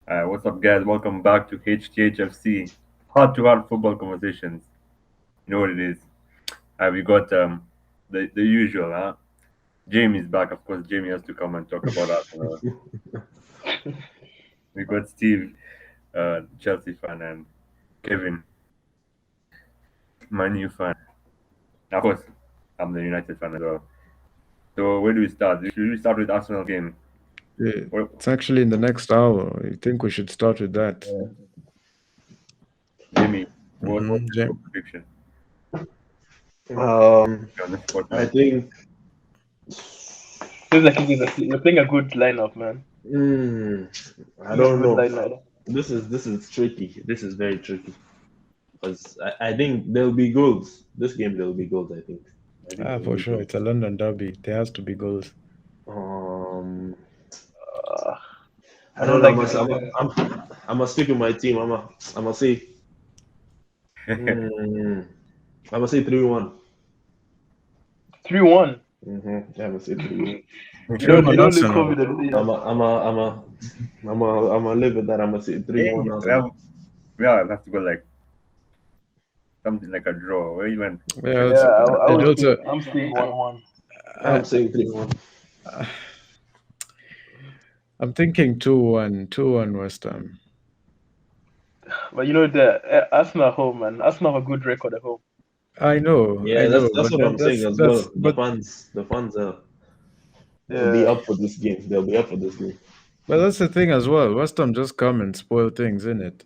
What's up, guys? Welcome back to HTHFC, Heart to Heart Football Conversations. You know what it is. We got the usual, huh? Jamie's back, of course. Jamie has to come and talk about that. We got Steve, Chelsea fan, and Kevin, Man U fan. Of course, I'm the United fan as well. So where do we start? Should we start with Arsenal game? Yeah, What, it's actually in the next hour. I think we should start with that. Jamie, what's your Jam. prediction Um, on the spot I now? think Feels like you're playing a good lineup, man. mm, I Playing a don't good know. lineup. This is tricky. This is very tricky because I think there'll be goals. This game there'll be goals. I think there'll For be sure. goals. It's a London derby. There has to be goals. Um, Uh, I I don't don't know. like this one. I'm gonna stick with my team. I'm gonna say mm, I'm gonna say 3-1. 3-1. I'm gonna say 3-1. You Three don't one you don't look Arsenal. confident. Do I'm you? a, I'm a, I'm a, I'm a live with that. I'm gonna say Hey, 3-1 Arsenal. well, yeah, I'll have to go like something like a draw. Where you went? Yeah, Yeah, I it would also. say I'm saying 1-1. I, I'm saying 3-1. I'm thinking 2-1. 2-1 West Ham. But you know the Arsenal at home, man. Arsenal have a good record at home. I Yeah, know, that's but what I'm saying as that's well. The but fans, the fans, they'll be Yeah, up for this game. They'll be up for this game. that's the thing as well. West Ham just come and spoil things, in it.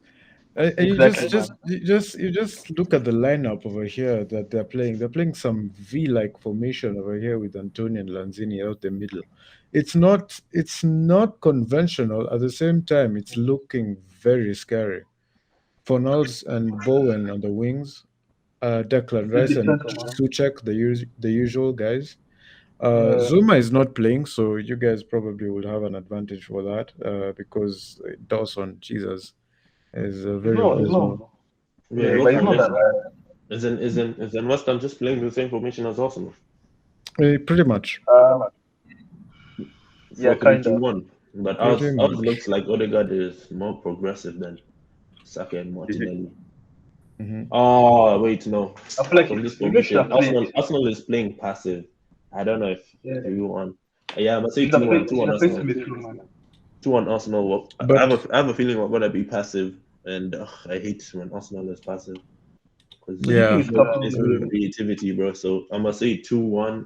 And you exactly, man. you just look at the lineup over here that they're playing. They're playing some V-like formation over here with Antonio and Lanzini out the middle. It's not conventional. At the same time, it's looking very scary. Fornals and Bowen on the wings, Declan It's Rice the and center, man. Suchek, the usual guys. Yeah, Zuma is not playing, so you guys probably will have an advantage for that because Dawson, Jesus, is very he's abysmal. not. Yeah, Yeah, but he's Dawson not that is bad. isn't West Ham just playing the same formation as Arsenal? Pretty much. Yeah, Four three kind two of. one. But Pretty ours much. looks like Odegaard is more progressive than Saka and Is it? Martinelli. Hmm. Oh wait, no. I feel like From this you guys should formation, have played. Arsenal is playing passive. I don't know if Yeah, 3-1. Yeah, I'm gonna say you should have 2-1, played. You 2-1 should have played Arsenal. Smith Rowe, man. 2-1 Arsenal. Well, But I have a feeling we're gonna be passive, and I hate when Arsenal is passive because Who do you think yeah, is captain there's in no the game? creativity, bro. So I'm gonna say 2-1.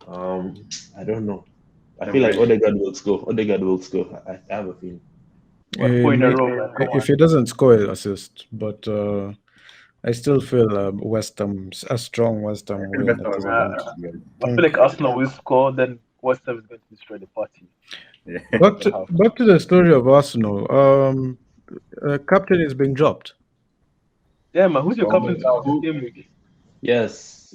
I don't know. I feel Same like way. Odegaard will score. Odegaard will score. I have a feeling. What, 4 in a may, row, man? Come if on. he doesn't score, he'll assist. But I still feel West Ham, a strong West I Ham think win best at of this win. point. Uh, Yeah. I feel Think like Arsenal will score, then West Ham is going to destroy the party. Yeah. Second half. back to the story of Arsenal. Captain is being dropped. Yeah, man. Who's your Oh, captain to this game week? Yes.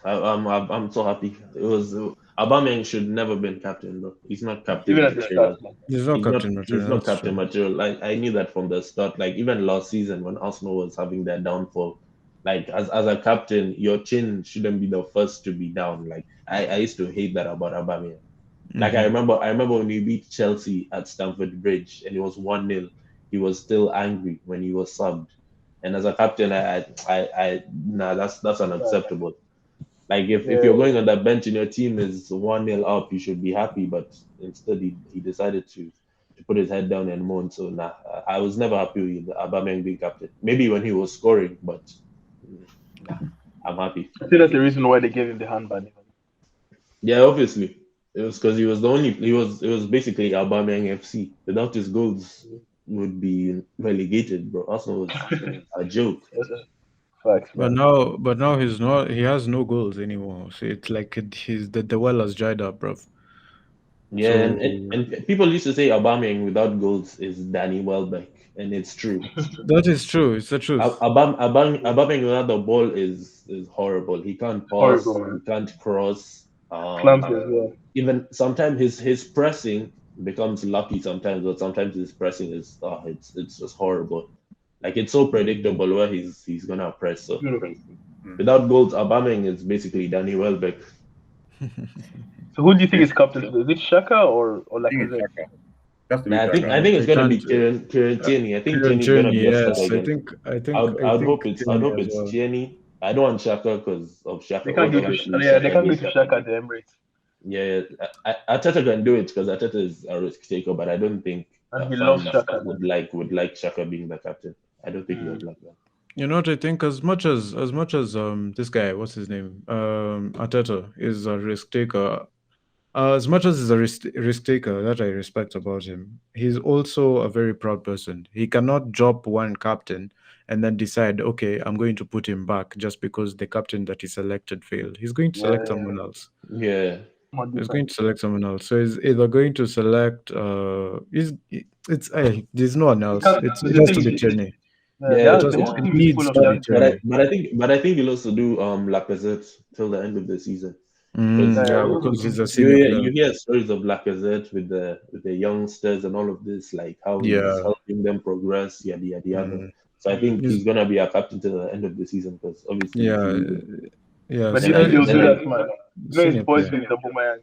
I'm so happy. It was Aubameyang should never been captain though. He's not captain Even at the material. start, man. He's not He's not captain he's material. not That's captain true. material. I knew that from the start. Like even last season when Arsenal was having their downfall, like as a captain, your chin shouldn't be the first to be down. Like I used to hate that about Aubameyang. Like Hmm. I remember when we beat Chelsea at Stamford Bridge and it was 1-0. He was still angry when he was subbed. And as a captain, nah, that's unacceptable. Like if Yeah, you're going on that bench and your team is 1-0 up, you should be happy. But instead, he decided to put his head down and moan. So nah, I was never happy with Aubameyang being captain. Maybe when he was scoring, but nah, I'm happy. I think that's the reason why they gave him the handband. Yeah, obviously. It was because he was the only. He was. It was basically Aubameyang FC. Without his goals, would be relegated, bro. Arsenal was a joke. That's facts, But man. now he's not. He has no goals anymore. So it's like he's the well has dried up, bro. Yeah, So and people used to say Aubameyang without goals is Danny Welbeck, and it's true. that is true. It's the truth. Aubameyang without the ball is horrible. He can't Horrible, pass. He man. can't cross. Clumsy as well. Even sometimes his pressing becomes lucky sometimes, but sometimes his pressing is it's just horrible. Like it's so predictable where he's gonna press. So Mm. without goals, Aubameyang is basically Danny Welbeck. So who do you think is captain today? Is it Shaka or I think it's Lacazette? Shaka. That's to be Nah, I fair. think it's They gonna be can't. Kieran Tierney. I think Kieran Tierney's gonna Tierney, be a striker yes. again. I I'd think hope it's Tierney as well. Tierney. I don't want Shaka because of Shaka. They can't give to Obviously, yeah, they Shaka can't give being to captain. Shaka at the Emirates. Yeah, Arteta can do it because Arteta is a risk taker, but I don't think And he loves fans Shaka. would like Shaka being the captain. I don't think he would like that. You know what I think? As much as this guy, what's his name? Arteta is a risk taker. As much as he's a risk taker, that I respect about him, he's also a very proud person. He cannot drop one captain and then decide, okay, I'm going to put him back just because the captain that he selected failed. He's going to select someone else. Yeah, He's going to select someone else. So he's either going to select. There's no one else. It has to be Tierney. yeah. It The whole it team is needs full of to be young Tierney. but I think he'll also do Lacazette till the end of the season. Yeah, because he's a senior player. You hear stories of Lacazette with the youngsters and all of this, like how he's Yeah. helping them progress, yada yada yada. Mm. So I think He's- he's gonna be a captain till the end of the season because obviously Yeah, yeah. But Then do you think they'll then do I- that, man? You know, Senior his boys player. with Aubameyang.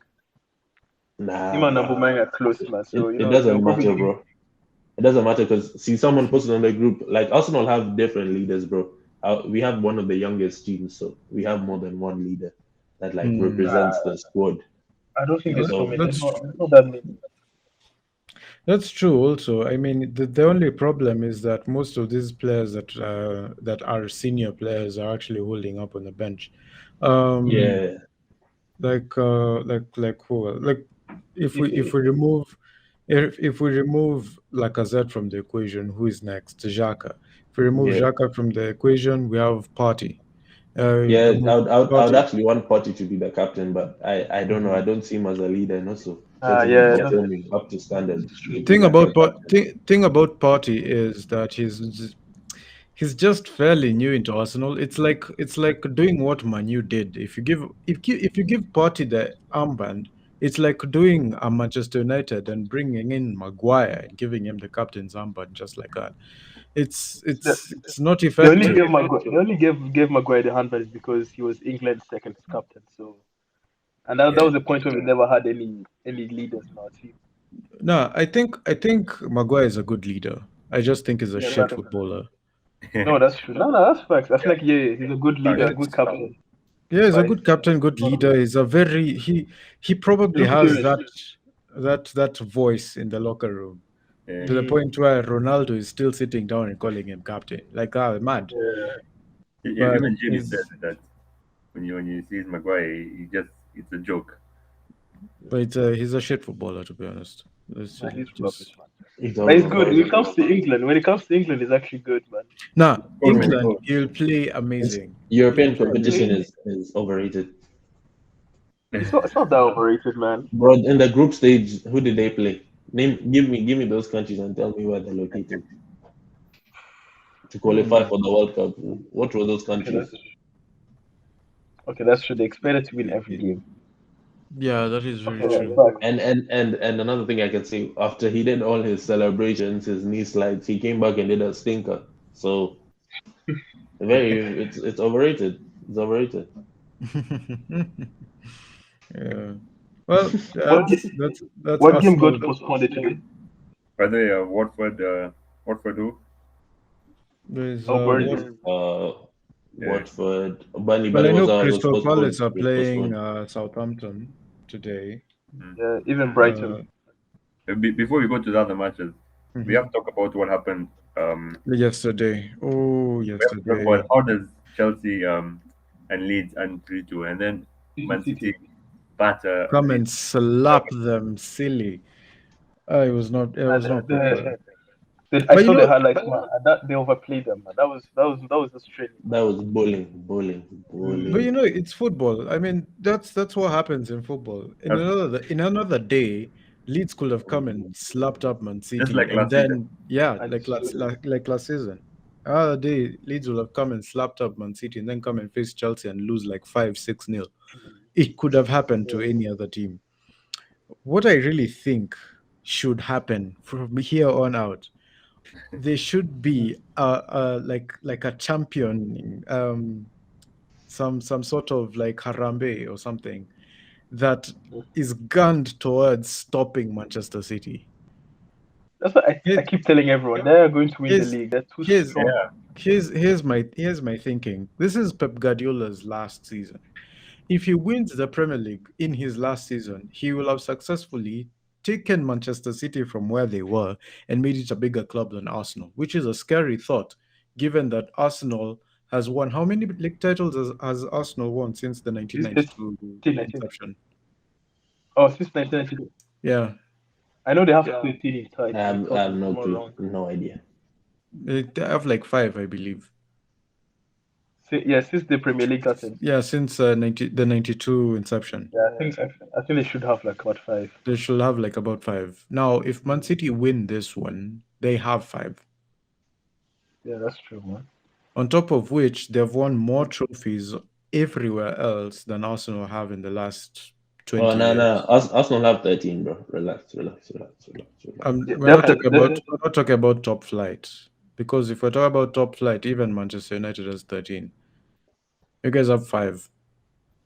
nah, Him and Aubameyang are close, man. So it they'll doesn't probably matter, bro. It doesn't matter because see, someone posted on the group like Arsenal have different leaders, bro. We have one of the youngest teams, so we have more than one leader that like represents the squad. I don't think there's so many. That's There's not that many. That's true. Also, I mean, the only problem is that most of these players that are senior players are actually holding up on the bench. Yeah, Like who? Like if we remove if we remove Lacazette from the equation, who is next? Xhaka. If we remove yeah. Xhaka from the equation, we have Partey. Yeah, Remove I would Partey. actually want Potty to be the captain, but I don't know. I don't see him as a leader, and also Yeah, performing up to standard. Thing about thing about Partey is that he's just fairly new into Arsenal. It's like doing what Manu did. If you give Partey the armband, it's like doing a Manchester United and bringing in Maguire and giving him the captain's armband just like that. It's not They only effective. gave Maguire the handbells because he was England's second captain. So, and that was the point where we never had any leaders in our team. No, I think Maguire is a good leader. I just think he's a Yeah, shit that's- footballer. No, that's true. No, that's facts. That's like he's a good leader, a good captain. Yeah, he's a But good captain, good leader. He's a very he probably Look has serious. that voice in the locker room Yeah. to the point where Ronaldo is still sitting down and calling him captain. Like, mad. But Even Jimmy he's, said that when you see Maguire, it's a joke. but he's a shit footballer, to be honest. It's Nah, he's just- rubbish, man. He's But he's good. When it comes to England, he's actually good, man. Nah, Oh, England, oh. he'll play amazing. European competition is overrated. It's not that overrated, man. Bro, in the group stage, who did they play? Give me those countries and tell me where they're located to qualify for the World Cup. What were those countries? Okay, that's true. They expect to win every game. Yeah, that is very Yeah, true. facts. And another thing I can say, after he did all his celebrations, his knee slides, he came back and did a stinker. So it's overrated. It's overrated. Yeah. Well, that's What game Arsenal. got postponed today? By the way, Watford who? There's, Oh, Burnley. Yeah. Watford, Burnley, Well, I know was Crystal postponed. Palace are It was playing postponed. Southampton today. Yeah, even Brighton. Before we go to the other matches, we have to talk about what happened. Yesterday. Oh, We have to talk yesterday. about how does Chelsea and Leeds and 3-2, and then Man City batter. Come and slap them silly. It was not proper. I But saw you the know- highlights, man. And that they overplayed them, man. That was just training. That was bowling. But you know, it's football. I mean, that's what happens in football. In another day, Leeds could have come and slapped up Man City, like and last then season. like last season. Another day, Leeds will have come and slapped up Man City, and then come and face Chelsea and lose like 5-6-0. It could have happened to any other team. What I really think should happen from here on out, there should be like a champion, some sort of like Harambe or something that is gunned towards stopping Manchester City. That's what I keep telling everyone. They're going to win the Here's- league. They're too here's- strong. Yeah. Here's my thinking. This is Pep Guardiola's last season. If he wins the Premier League in his last season, he will have successfully taken Manchester City from where they were and made it a bigger club than Arsenal, which is a scary thought, given that Arsenal has won. How many league titles has Arsenal won since the 1992 inception? Oh, since 1992. Yeah, I know they have 13 in touch. I have no clue, no idea. they have like 5, I believe. Yeah, since the Premier League started. Yeah, since the 92 inception. Yeah, I think they should have like about 5. They should have like about 5. Now, if Man City win this one, they have 5. Yeah, that's true, man. On top of which, they've won more trophies everywhere else than Arsenal have in the last 20 Oh no, years. no, Arsenal have 13, bro. Relax. We're Yeah, not talking about top flight. Because if we're talking about top flight, even Manchester United has 13. You guys have 5.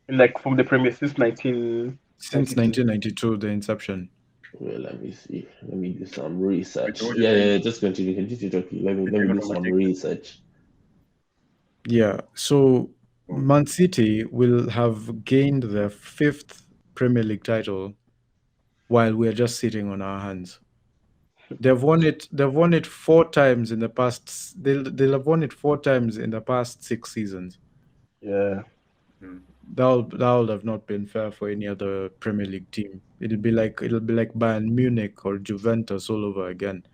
Like from the Premier since 1992, the inception. Well, let me see. Let me do some research. Wait, Yeah, just continue talking. Let me do some research. Yeah, so Man City will have gained their 5th Premier League title while we're just sitting on our hands. They've won it 4 times in the past. They'll have won it 4 times in the past 6 seasons. Yeah. That would have not been fair for any other Premier League team. It'll be like Bayern Munich or Juventus all over again.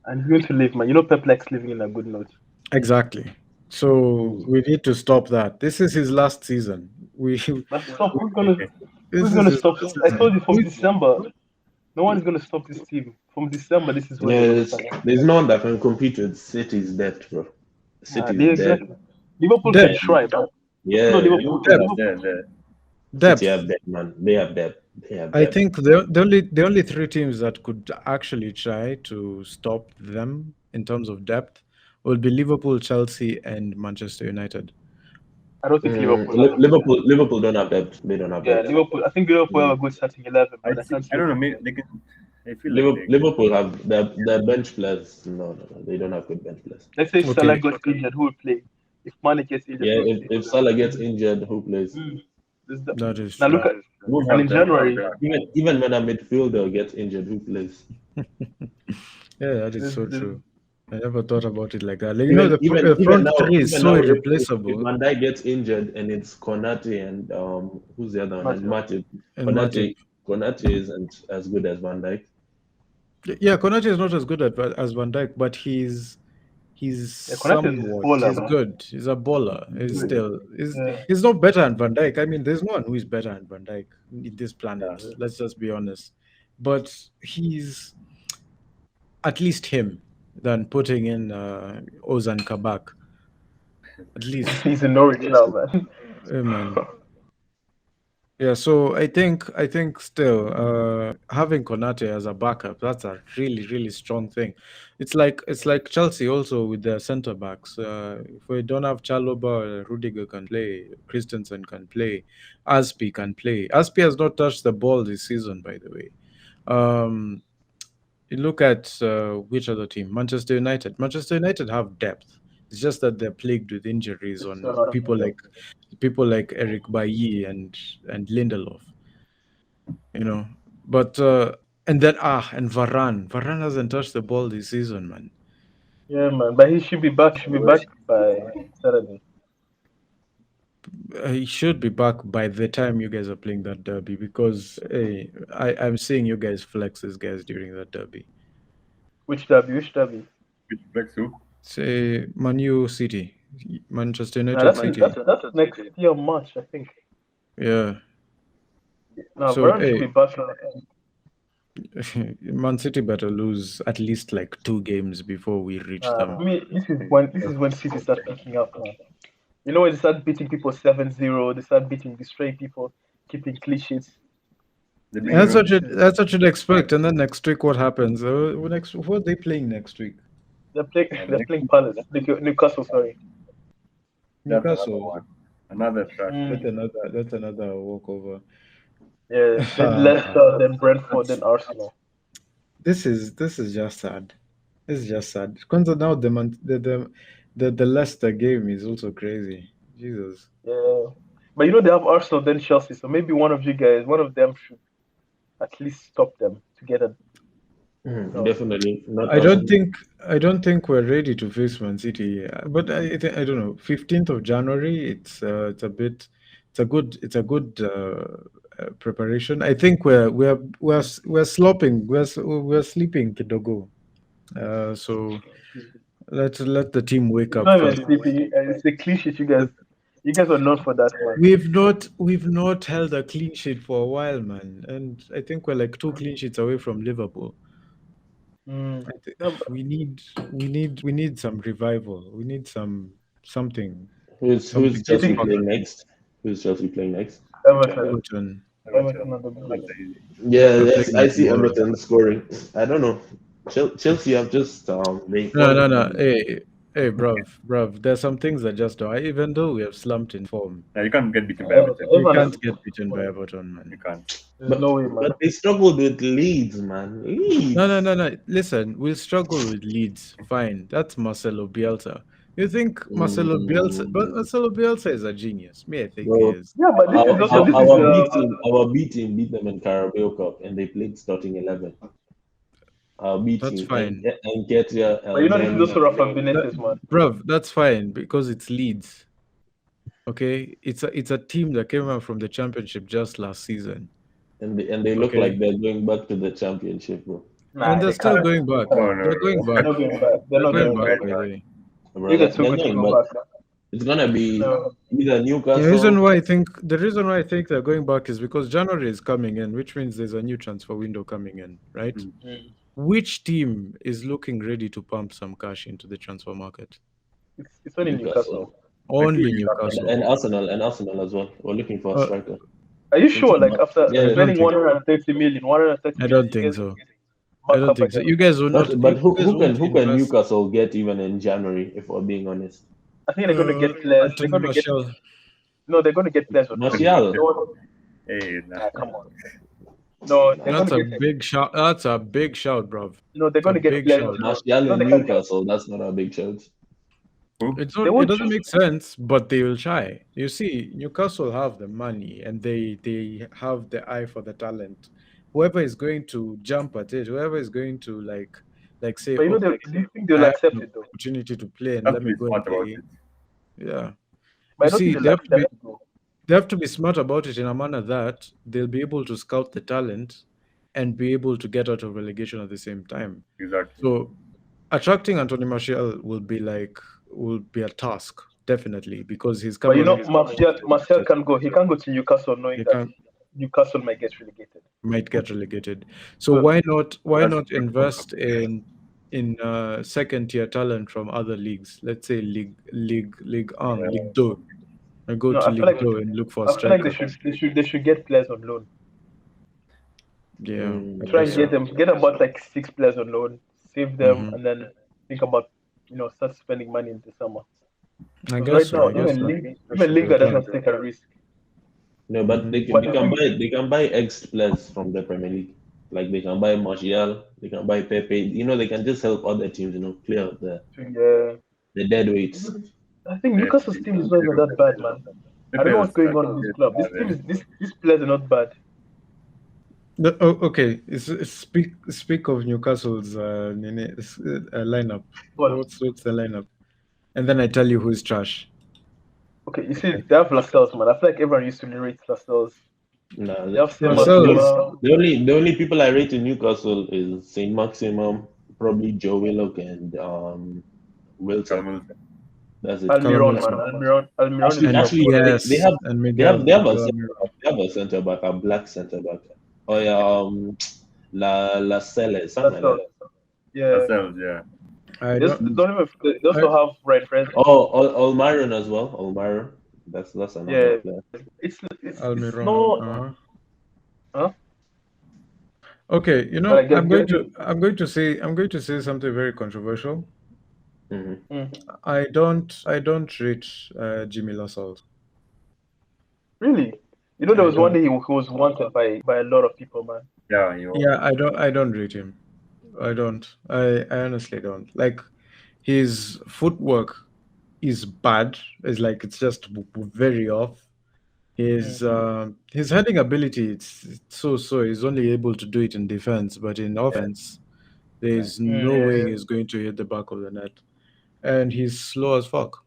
And he's going to live, man. You know, Pep likes living in a good note. Exactly. So we need to stop that. This is his last season. But stop. Who's gonna stop this? I told you from December. No one is gonna stop this team. From December, this is when there's no one that can compete with City's depth, bro. City's depth. Liverpool can try, but yeah, no, Liverpool. Depth. City have depth, man. They have depth. I think the only 3 teams that could actually try to stop them in terms of depth will be Liverpool, Chelsea, and Manchester United. I don't think Liverpool don't have depth. They don't have depth. Yeah, Liverpool. I think Liverpool have a good starting 11. I don't know. Maybe they can. I feel Liverpool have their bench players. No, they don't have good bench players. Let's say Salah got injured, who will play? If Mane gets injured, if Salah gets injured, who plays? That is now true. look at and in January. Even when a midfielder gets injured, who plays? Yeah, that is so true. I never thought about it like that. Like, the front 3 is so irreplaceable. If Van Dijk gets injured and it's Konate and who's the other one? And Matip. Konate isn't as good as Van Dijk. Yeah, Konate is not as good as Van Dijk, but he's somewhat. He's good. He's a baller. He's not better than Van Dijk. I mean, there's no one who is better than Van Dijk in this planet. Let's just be honest. But he's at least him than putting in Ozan Kabak. At least he's in Norwich now, man. Yeah, man. Yeah, so I think still having Konate as a backup, that's a really, really strong thing. It's like Chelsea also with their centre backs. If we don't have Chalobah, Rudiger can play, Christensen can play, Aspi can play. Aspi has not touched the ball this season, by the way. You look at which other team? Manchester United. Manchester United have depth. It's just that they're plagued with injuries on people like Eric Bailly and Lindelof. But and Varane. Varane hasn't touched the ball this season, man. Yeah, man. But he should be back. By Saturday. He should be back by the time you guys are playing that derby, because I'm seeing you guys flex these guys during that derby. Which derby? Which flex who? Say Manu City, Manchester United City. That's next year March, I think. Yeah. No, so should be back. Man City better lose at least like 2 games before we reach them. This is when City start picking up. You know, when they start beating people 7-0, they start destroying people, keeping clean sheets. That's what you'd expect. And then next week, what happens? Who are they playing next week? They're playing Palace, Newcastle. Sorry, Newcastle. Another trash. That's another walkover. Yeah, then Leicester, then Brentford, then Arsenal. This is just sad. This is just sad. Kwanzaa now the Leicester game is also crazy. Jesus. Yeah. But you know they have Arsenal then Chelsea, so maybe one of them should at least stop them to get a. No. Definitely not. I don't think we're ready to face Man City. But I don't know. 15th of January. It's a good preparation. I think we're slopping. We're sleeping, Kidogo. So let the team wake It's up not even first. sleeping. It's a cliche. You guys are known for that, man. We've not held a clean sheet for a while, man, and I think we're like 2 clean sheets away from Liverpool. Mm. I thi- No, but- we need some revival. We need something. Who's something Chelsea think- playing next? Who's Chelsea playing next? Everton. Everton. on the big. Yeah, We're yes, playing I them see tomorrow. Everton scoring. I don't know. Chelsea have just they No. Hey, bruv. There's some things that just don't. Even though we have slumped in form, Yeah, you can't get beaten by Everton. we Everton can't is- get beaten by Everton, man. You can't. There's no way, man. But they struggled with Leeds, man. Leeds. No. Listen, we'll struggle with Leeds. Fine. That's Marcelo Bielsa. You think Marcelo Bielsa? But Marcelo Bielsa is a genius. Me, I think Well, he is. Yeah, but this is also Our B team beat them in Carabao Cup, and they played starting 11. Our B That's team fine. and get your. But you know this is also Rafa Benitez, man. Bruv, that's fine because it's Leeds. Okay, it's a team that came out from the championship just last season, and they look Okay. like they're going back to the championship, bro. and they're still going back. Oh, no, They're going no. back. They're not going back. They're They're not going going back. back. By the way. Bro, You guys they're too good to going, go but back. it's gonna be No. either Newcastle. The reason why I think they're going back is because January is coming in, which means there's a new transfer window coming in, right? Mm. Which team is looking ready to pump some cash into the transfer market? It's only Newcastle. Only Newcastle. Newcastle. and Arsenal as well. We're looking for a striker. Are you sure? Like after Yeah, I spending don't 130 million, 130 I don't think so. back I don't up think so. again. You guys will not. But who you guys can won't invest. Newcastle get even in January? If we're being honest, I think they're going to get players. They're Anthony going to get Martial. no. They're going to get players. Martial. Hey, nah. Nah, come on. No, they're That's going a to get. big shout. That's a big shout, bruv. No, they're going to a get big players. shout. Martial No, in they can't. Newcastle. That's not a big shout. It They won't doesn't choose- make sense, but they will try. You see, Newcastle have the money and they have the eye for the talent. Whoever is going to jump at it, whoever is going to like say, But you know, okay, do you think I they'll have accept an it though? opportunity to play and Have let to me be go and smart about play. it. Yeah. But I You don't see, think they they'll have to be accept it though. they have to be smart about it in a manner that they'll be able to scout the talent and be able to get out of relegation at the same time. Exactly. So attracting Anthony Martial will be a task, definitely, because he's But coming. you know, Martial can go. He can go to Newcastle knowing He that can't- Newcastle might get relegated. might get relegated. So So- why not That's not the invest in second tier talent from other leagues? Let's say League 2, and go No, to I feel League like- 2 and look for a I feel like striker. they should get players on loan. Yeah, I Try and guess so. get about like 6 players on loan, save them, Mhm. and then think about start spending money in the summer. I Right guess so. now, I guess so. even Liga doesn't take a risk. No, but they can buy ex players from the Premier League. Like they can buy Martial, they can buy Pepe. They can just help other teams. Clear up the dead weights. I think Newcastle's team is not even that bad, man. I don't know what's going on in this club. This team is these players are not bad. Okay. Speak of Newcastle's lineup. Well, What's the lineup? And then I tell you who's trash. okay, you see, they have Lascelles, man. I feel like everyone used to rate Lascelles. No, They have Lascelles. the only people I rate in Newcastle is Saint Maximum, probably Joe Willock, and Wilson. Wilson. That's it. Almiron, Wilson. man. Almiron is Actually, yes, they have and they Miguel. have a center back, a black center back. Oh yeah, La Selle, something like that. Yeah. Ourselves, yeah. I They don't, also have Ryan Fraser. Oh, Almiron as well. Almiron. That's another player. It's Almiron. no. Huh? Okay, But I guess- I'm going to say something very controversial. Mhm. I don't rate Jimmy Lascelles. Really? There was I one day he was wanted by a lot of people, man. Yeah, you Yeah, I don't rate him. I don't. I honestly don't. Like, his footwork is bad. It's like it's just very off. His heading ability, it's so. He's only able to do it in defense, but in offense, there's no way Yeah. he's going to hit the back of the net. And he's slow as fuck.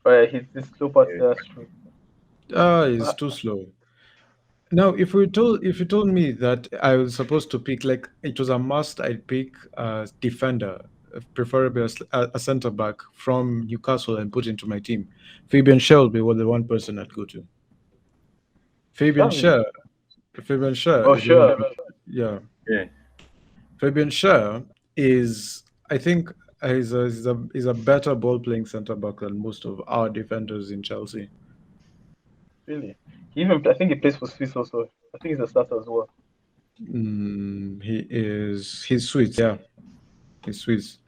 He's slow past that's true. He's too slow. Now, if you told me that I was supposed to pick, like, it was a must, I'd pick a defender, preferably a centre back from Newcastle, and put into my team. Fabian Shelby was the one person I'd go to. Fabian Shelby? Schär. Fabian Schär Oh, is the one. sure. Yeah. Yeah. Fabian Schär is, I think, he's a better ball playing centre back than most of our defenders in Chelsea. Really? I think he plays for Swiss also. I think he's a starter as well. He's Swiss, yeah. He's Swiss.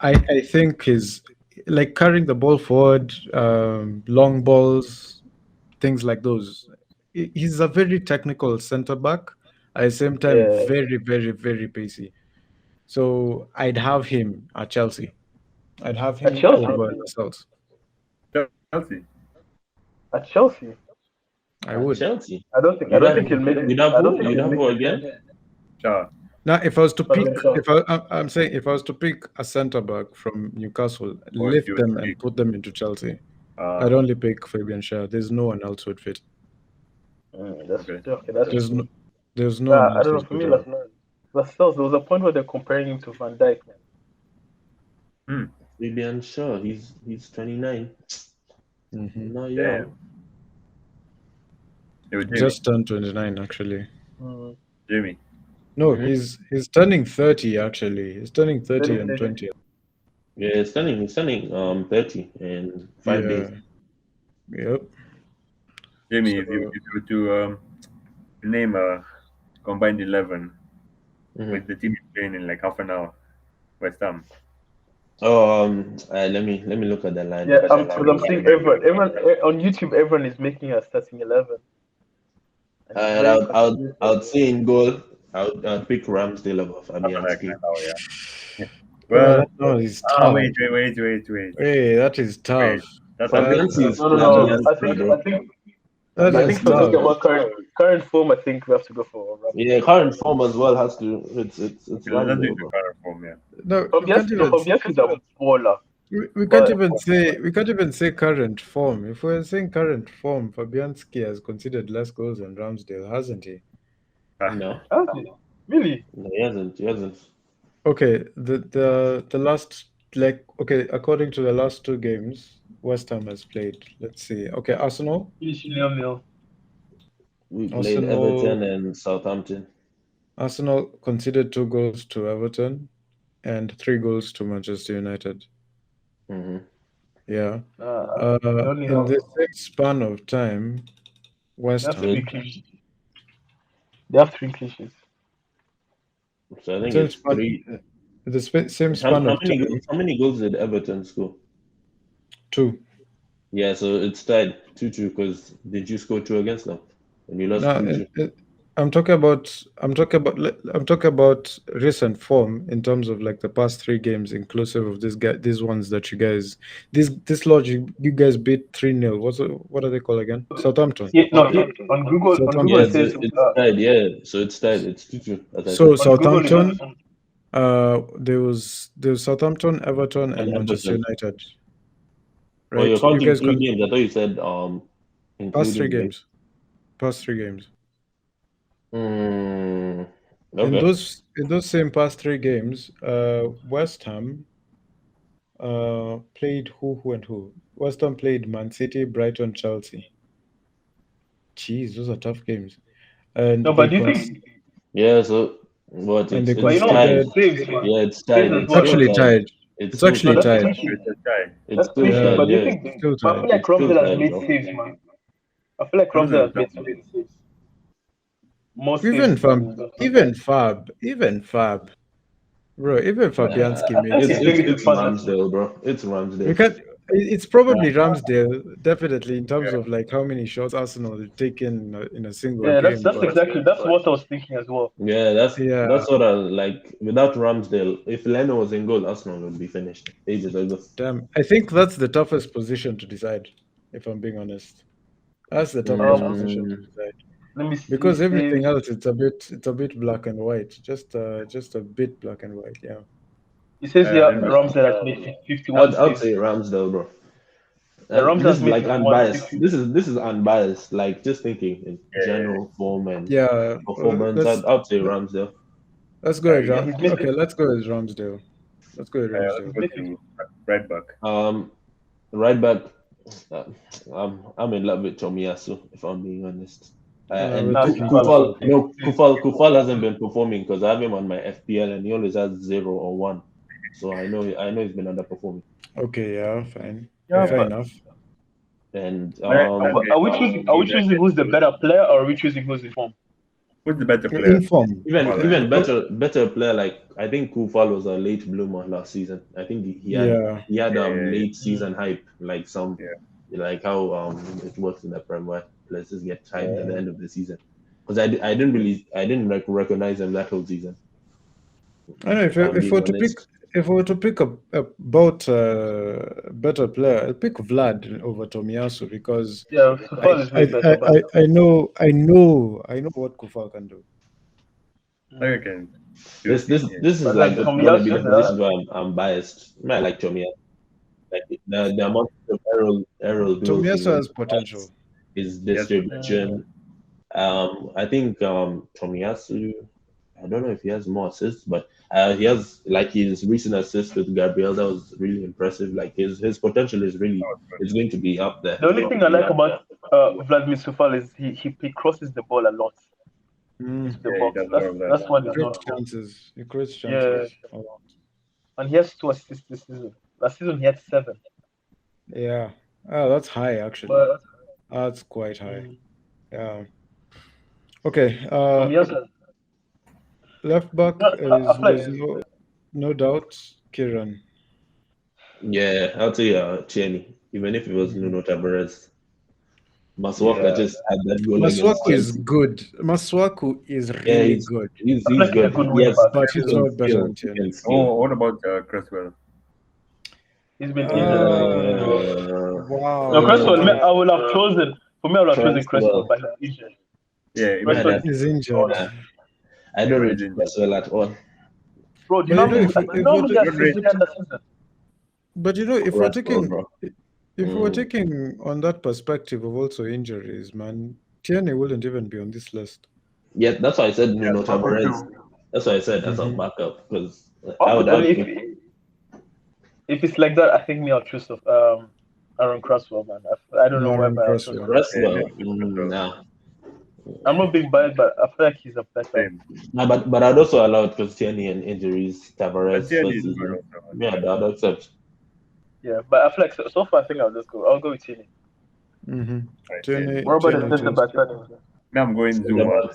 I think he's like carrying the ball forward, long balls, things like those. He's a very technical centre back, at the same time, Yeah. very, very, very pacey. So I'd have him at Chelsea. I'd have him At Chelsea? over Lascelles. Chelsea. At Chelsea? I would. Chelsea. I don't think he'll make it. You'd have I don't who? think You'd he'll have make who it. again? Sure. Now, if I was to Fabian pick, Schär. I'm saying if I was to pick a centre back from Newcastle, Or if lift you would them and pick- put them into Chelsea, Uh, I'd only pick Fabian Schär. There's no one else who would fit. That's Okay. okay. That's There's true. no, there's no Nah, one I else don't know. who's For me, better. Lascelles, there was a point where they're comparing him to Van Dijk, man. Fabian Shaw. He's 29. Mhm. No, yeah. yeah. It was Jimmy. Just turned 29, actually. Jimmy. No, Mhm. he's turning 30, actually. He's turning 30 Turning and 30. 20. Yeah, he's turning 30 in 5 days. Yep. Jimmy, So- if you were to name a combined 11 Mhm. with the team you're playing in like half an hour, West Ham. Oh, let me look at the line. Yeah, because I'm seeing everyone on YouTube. Everyone is making a starting 11. And it's very I would say in goal, I'd pick Ramsdale above Half an hour, Fabianski. yeah. Well, Well, that one is tough. wait. Hey, that is tough. That's Fabianski is No. Fabianski, I think That I is think for tough. talking about current form, I think we have to go for Ramsdale. Yeah, current form as well has to. It's Let's do Ramsdale, the bro. current form, yeah. No, we can't Fabianski's a baller. we can't even say current form. If we're saying current form, Fabianski has conceded less goals than Ramsdale, hasn't he? No, Really? no, he hasn't. Okay, the last, like, okay, according to the last two games West Ham has played, let's see. Okay, Arsenal. Finish 0-0. We played Arsenal- Everton and Southampton. Arsenal conceded 2 goals to Everton and 3 goals to Manchester United. Hmm. Yeah. Only In the same span of time, West They Ham. have 3 clean sheets. So I think Same it's span- 3. The same How span of many time, goals? How many goals did Everton score? 2. Yeah, so it's tied 2-2 because did you score 2 against them and you lost No, 2-2? I'm talking about recent form in terms of like the past 3 games, inclusive of these ones that you guys, this lodge you guys beat 3-0. What are they called again? Southampton. Yeah, no, on Google, Yeah, it says it's tied. Yeah, so it's tied. It's 2-2. as I So said. on Google Southampton, there was Southampton, Everton, and Manchester Everton. United. Oh, you're Right? You counting guys 3 can games. I thought you said past 3 including games. Past 3 games. Okay. In those same past 3 games, West Ham played who? West Ham played Man City, Brighton, Chelsea. Jeez, those are tough games. And No, but they do you con- think? Yeah. So what? And they It's But you know, conceded- tied. saves, man. Yeah, it's tied. Saves It's as well. actually still tied. It's It's still actually No, that's tied. clean sheet. It's a tie. It's That's still clean sheet. tied. But do you Yeah. think? Still But I tied. feel like It's still Ramsdale has tied, made bro. saves, man. I feel like Ramsdale has made saves. More Even saves from Fab. Bro, even Fabianski made It's It's saves. really it's fantastic. Ramsdale, bro. It's We Ramsdale. can't It's probably Ramsdale, definitely, in terms of like how many shots Arsenal have taken in a single Yeah, game. that's But exactly what I was thinking as well. Yeah, yeah, that's what I like. Without Ramsdale, if Leno was in goal, Arsenal would be finished ages ago. damn, I think that's the toughest position to decide. If I'm being honest, that's the toughest position to Mm, decide Let me see. because everything Save. else it's a bit black and white, just a bit black and white. Yeah. It says here Let me Ramsey has made 51 I'd saves. say Ramsdale, bro. Yeah, Ramsey This has is made like 51 unbiased. saves. This is unbiased. Like just thinking in Yeah. general form and Yeah, performance. I'd say Ramsdale. let's go with Yeah, he's made okay. Let's go with Ramsdale. Let's go with Let's Ramsdale. go to right back. Right back. Uh, I'm in love with Tomiyasu, if I'm being honest. And We're taking Kufal, Kufal. Kufal hasn't been performing because I have him on my FPL and he always has 0 or 1. So I know he's been underperforming. Okay, yeah, fine. Yeah, Fair but enough. And are we choosing who's the better player or are we choosing who's in form? Who's the better player? In form. even better player, like I think Kufal was a late bloomer last season. I think he had late season hype, like some like how it works in the Prem where players just get hyped at the end of the season. Because I didn't recognize him that whole season. I know if we were to pick a better player, I'll pick Vlad over Tomiyasu because Yeah, Kufal is way better. But I know what Kufal can do. Okay. This is But like like gonna be the Tomiyasu, position where I'm biased. I like Tomiyasu. Like the amount of Errol Tomiyasu has potential. his distribution. I think Tomiyasu, I don't know if he has more assists, but he has like his recent assist with Gabriel. That was really impressive. Like his potential is going to be up there. the only thing I like about Vladimir Kufal is he crosses the ball a lot into the box. That's what is not for. He creates chances. Yeah. And he has 2 assists this season. Last season he had 7. Yeah. Oh, that's high actually. But, that's quite high. Yeah. Okay. Left back is there's no doubt Kieran. Yeah, I'll tell you, Tierney. Even if it was Nuno Tavares, Masuaku just had that goal. Masuaku is good. Masuaku is really good. He's good. But he's not better than Tierney. Oh, what about Cresswell? He's been wow. No, Cresswell, I would have chosen. For me, I would have chosen Cresswell, but he's injured. Yeah, he's injured. I don't rate Cresswell at all. Bro, do you know But you know, if we're taking on that perspective of also injuries, man, Tierney wouldn't even be on this list. Yeah, that's why I said Nuno Tavares. That's why I said as a backup because if it's like that, I think I'll choose Aaron Cresswell, man. I don't know why, but Cresswell. Nah. I'm not being biased, but I feel like he's a better. No, but I'd also allow it because Tierney and injuries, Tavares. Yeah, I'd accept. Yeah, but I feel like so far I think I'll go with Tierney. Tierney. What about the back? Now I'm going Zuma.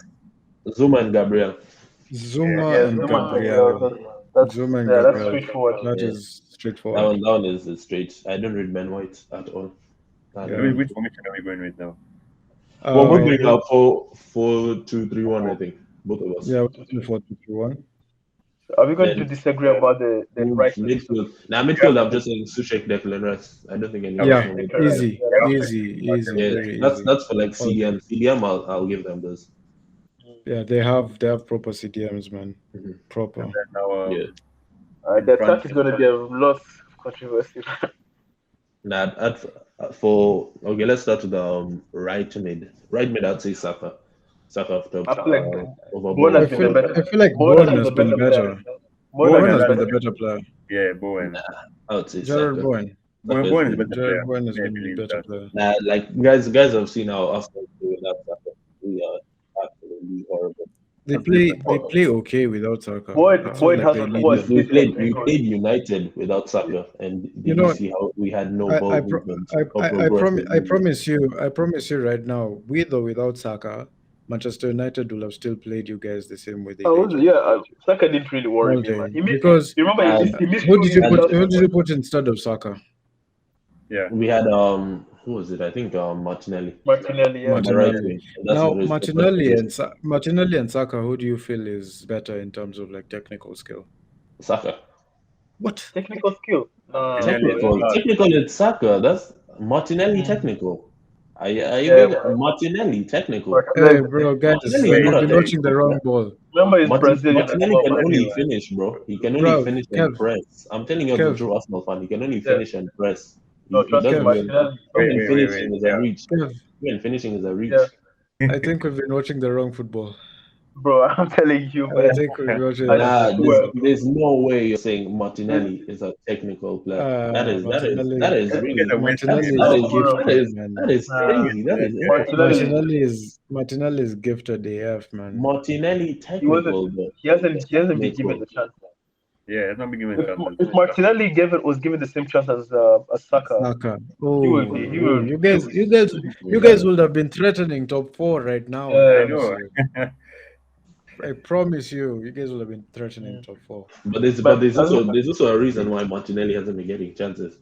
Zuma and Gabriel. Zuma and Gabriel. That's straightforward. That is straightforward. That one is straight. I don't read Ben White at all. Which formation are we going with now? Well, we're going now 4-2-3-1, I think. Both of us. Yeah, 4-2-3-1. Are we going to disagree about the right midfield? Now, midfield, I'm just saying Suchek, Declan Rice. I don't think anyone. Yeah, easy. Yeah, that's for like CDM. CDM, I'll give them those. Yeah, they have proper CDMs, man. Proper. And then now, the attack is going to be a lot of controversy. Let's start with the right mid. Right mid, I'd say Saka. Saka off top. I feel like I feel like Bowen has been better. Bowen has been the better player. Yeah, Bowen. I would say Jared Bowen. Bowen is better. Jared Bowen has been the better player. Like guys have seen how Arsenal play without Saka. We are absolutely horrible. They play okay without Saka. Boyd has we played United without Saka, and did you see how we had no ball movement? I promise you right now, with or without Saka, Manchester United will have still played you guys the same way they did. Saka didn't really worry me, man. Because you remember who did you put instead of Saka? Yeah. We had who was it? I think Martinelli. Martinelli, yeah. On the right Martinelli. wing. That's Now, what it is. Martinelli and Saka, who do you feel is better in terms of like technical skill? Saka. What? Technical skill. Martinelli is hard. Technical it's Saka. That's Martinelli Mm. technical. Are you Yeah, getting Martinelli technical? Hey, Martinelli. bro, guys, Martinelli we've is not a been watching the technical wrong player. ball. Remember, he's Brazilian as Martinelli well, can man. only Anyway. finish, bro. He can only Bro, finish and Kev, press. I'm telling you as a Kev, true Arsenal fan, he can only Yeah. finish and press. No, He trust me, doesn't Kev, even Martinelli. even Wait. finishing is a Yeah. reach. Kev. Even finishing is a reach. Yeah. I think we've been watching the wrong football. Bro, I'm telling you, I man. think we've been watching the I wrong Nah, football. there's no way you're saying Martinelli is a technical player. That is Martinelli, really Martinelli that is is gifted, man. that is crazy. That is Martinelli is gifted AF, man. Martinelli he technical, wasn't. but He hasn't been technical. given the chance. Yeah, it's not been given chances. If Martinelli was given the same chance as Saka, Saka. he would be. You guys would have been threatening top 4 right now. Yeah. I know. I promise you, you guys will have been threatening top 4 But there's also a reason why Martinelli hasn't been getting chances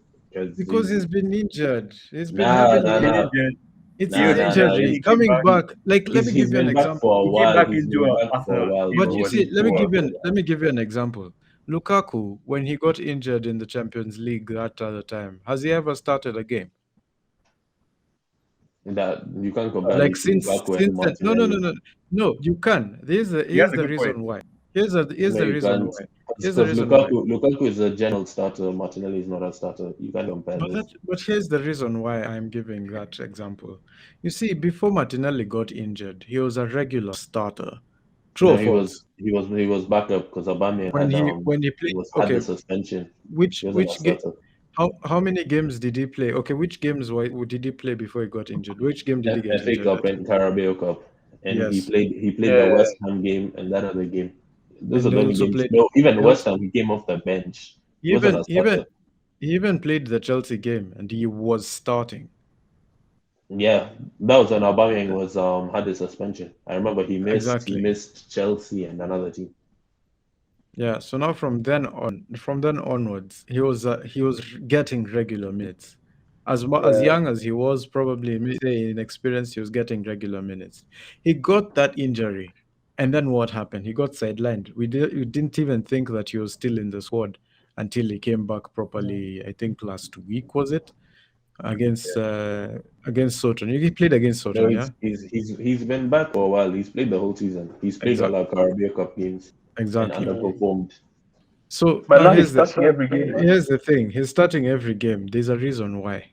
because he's been injured. He's been Nah, heavily nah, injured. nah. It's Nah, his nah, injury. nah. He's coming back. Like, let me He's give you an been back example. for a He came while. back He's into been a back for a Arsenal. while. But bro. you see, let me poor. give you an example. Lukaku, when he got injured in the Champions League that other time, has he ever started a game? That you can't compare Like Lukaku and then, Martinelli. no, you can. Here's He has the a good reason point. why. Here's the No, you reason can't. why. Because Here's the reason why. Lukaku is a general starter. Martinelli is not a starter. You can't compare this. But here's the reason why I'm giving that example. You see, before Martinelli got injured, he was a regular starter. True No, or false? he was backup because Aubameyang When he played, had the suspension. which He wasn't a starter. how many games did he play? Okay, which games did he play before he got injured? Which game did he get FA injured Cup at? and Carabao Cup, and he Yes. played the West Ham game and that other game. Those And are the he only also games. played. No, even he West also- Ham, he came off the bench. He He wasn't a even starter. he even played the Chelsea game, and he was starting. Yeah, that was when Aubameyang was had a suspension. I remember he Exactly. missed Chelsea and another team. Yeah. So now from then onwards, he was getting regular minutes. As young as he was, probably maybe inexperienced, he was getting regular minutes. He got that injury, and then what happened? He got sidelined. We didn't even think that he was still in the squad until he came back properly. I think last week was it against Soton. He played against No, Soton, yeah. he's been back for a while. He's played the whole season. He's played all our Carabao Cup games and Exactly. underperformed. So But now here's he's starting every game. here's the thing. He's starting every game. There's a reason why.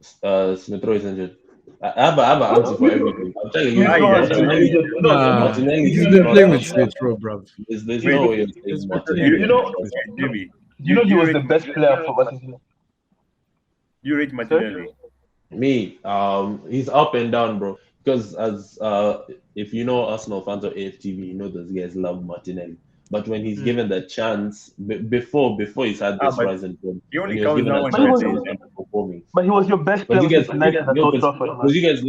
Smith Rowe is injured. I have an answer for everything. I'm telling you, Smith Rowe has been Martinelli. injured. Martinelli He's is been not playing a with starter. Smith Rowe, bro. There's Wait, no way you're He's saying been Martinelli. playing You know, with Smith Rowe. Jimmy, you know he was rate the best player for Barcelona. You rate Martinelli. Me, he's up and down, bro. Because as if you know Arsenal fans or AFTV, you know those guys love Martinelli. But when he's given the chance, before he's had this but rise and form, he when only he was comes given down a when chance, he he was- was underperforming. But he was your best player Because you with guys, United at Old Trafford, man. because you guys,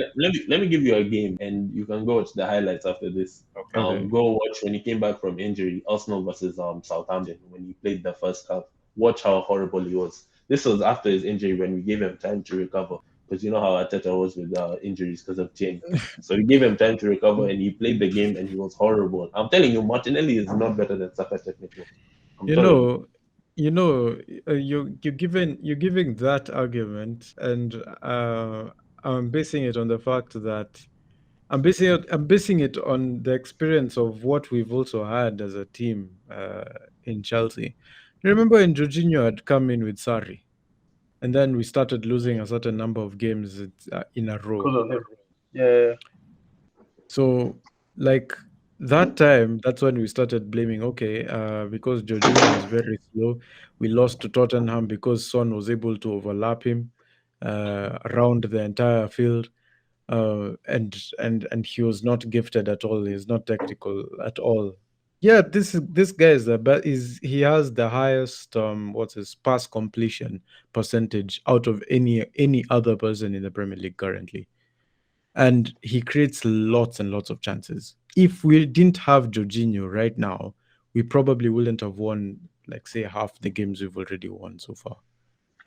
let me give you a game, and you can go watch the highlights after this. Okay. Go watch when he came back from injury, Arsenal versus Southampton when he played the first half. Watch how horrible he was. This was after his injury when we gave him time to recover. Because you know how Arteta was with injuries because of change. So we gave him time to recover, and he played the game, and he was horrible. I'm telling you, Martinelli is not better than Saka technically. I'm telling you. You're giving that argument, and I'm basing it on the fact that I'm basing it on the experience of what we've also had as a team in Chelsea. Remember when Jorginho had come in with Sarri, and then we started losing a certain number of games in a row. Because of him. Yeah. So, like that time, that's when we started blaming. Okay, because Jorginho is very slow, we lost to Tottenham because Son was able to overlap him around the entire field, and he was not gifted at all. He's not technical at all. Yeah, this guy is the best. He has the highest what's his pass completion percentage out of any other person in the Premier League currently, and he creates lots and lots of chances. If we didn't have Jorginho right now, we probably wouldn't have won, like, say, half the games we've already won so far.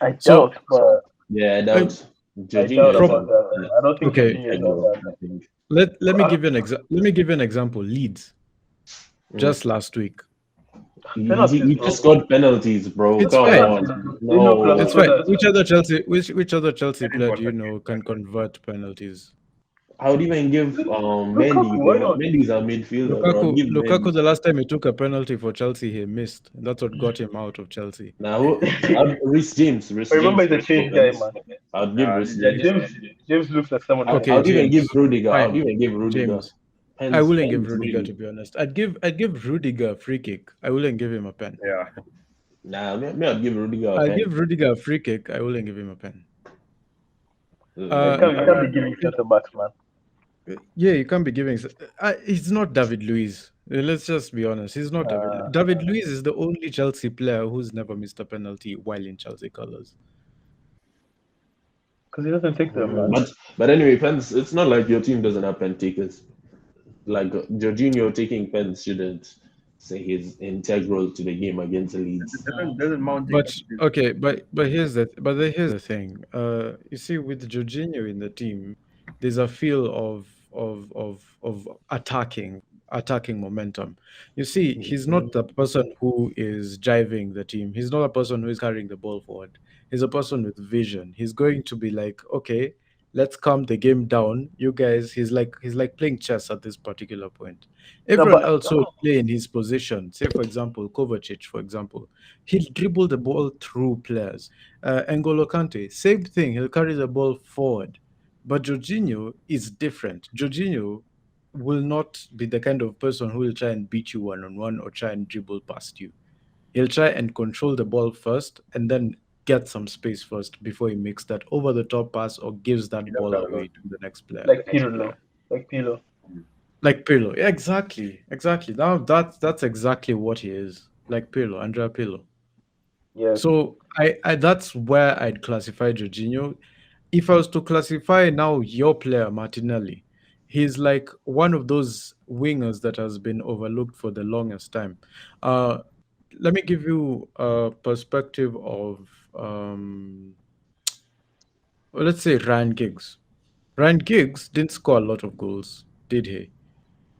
I So- doubt, but Yeah, I doubt. I Jorginho doubt is about that. I don't think Okay. Jorginho is integral, all that. I think. Let me give you an example. Leeds just last week. Penalties, He bro. just got penalties, bro. It's Come fine. on. They know No. It's Claudio fine. Soda. Which other Chelsea I didn't player watch do you that know game. can convert penalties? I would even give Mendy, why bro. not? Mendy's a midfielder, bro. I'd give Lukaku, Mendy. the last time he took a penalty for Chelsea, he missed. And that's what got him out of Chelsea. Now, Rhys James. I remember he's a change guy, man. I'd give Rhys Yeah, James. James looks like someone. Okay, I'd even James. give Rudiger. Fine. I'd even give Rudiger. James. Pens, I wouldn't give pens, Rudiger, really. to be honest. I'd give Rudiger a free kick. I wouldn't give him a pen. Yeah. Nah, me I'd give Rudiger a I'd pen. give Rudiger a free kick. I wouldn't give him a pen. You can't be giving centre backs, man. Yeah, you can't be giving. He's not David Luiz. Let's just be honest. He's not David. David Luiz is the only Chelsea player who's never missed a penalty while in Chelsea colours. Because he doesn't take them, man. But anyway, pens. It's not like your team doesn't have pen takers. Like Jorginho taking pens shouldn't say he's integral to the game against Leeds. Doesn't Mount But take- okay, but here's the thing. You see, with Jorginho in the team, there's a feel of attacking momentum. You see, he's not the person who is driving the team. He's not a person who is carrying the ball forward. He's a person with vision. He's going to be like, okay, let's calm the game down. You guys, he's like playing chess at this particular point. Everyone else will play in his position. Say, for example, Kovacic, for example, he'll dribble the ball through players. N'Golo Kante, same thing. He'll carry the ball forward. But Jorginho is different. Jorginho will not be the kind of person who will try and beat you one-on-one or try and dribble past you. He'll try and control the ball first and then get some space first before he makes that over-the-top pass or gives that ball away to the next player. Like Pirlo. Like Pirlo. Yeah, exactly. Now that's exactly what he is. Like Pirlo, Andrea Pirlo. Yeah. So I that's where I'd classify Jorginho. If I was to classify now your player, Martinelli, he's like one of those wingers that has been overlooked for the longest time. Let me give you a perspective of let's say Ryan Giggs. Ryan Giggs didn't score a lot of goals, did he?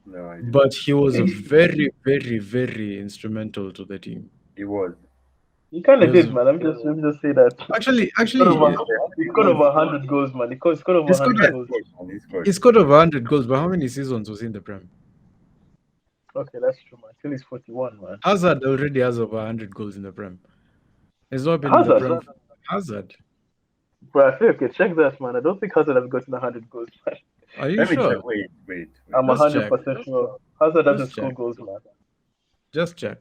No, I didn't. But he was very, very, very instrumental to the team. He was. He kind of Yes. did, man. Let me just say that. Actually, He scored over 100 goals, man. He scored over 100 goals. he scored over 100 goals, but how many seasons was he in the Prem? Okay, that's true, man. Still he's 41, man. Hazard already has over 100 goals in the Prem. He's not been in the Hazard? Prem. Hazard. Bro, I feel okay. Check that, man. I don't think Hazard has gotten 100 goals, man. Are you Let me sure? check. Wait. I'm Let's 100% sure. Hazard doesn't Let's score check. goals, man. Just check.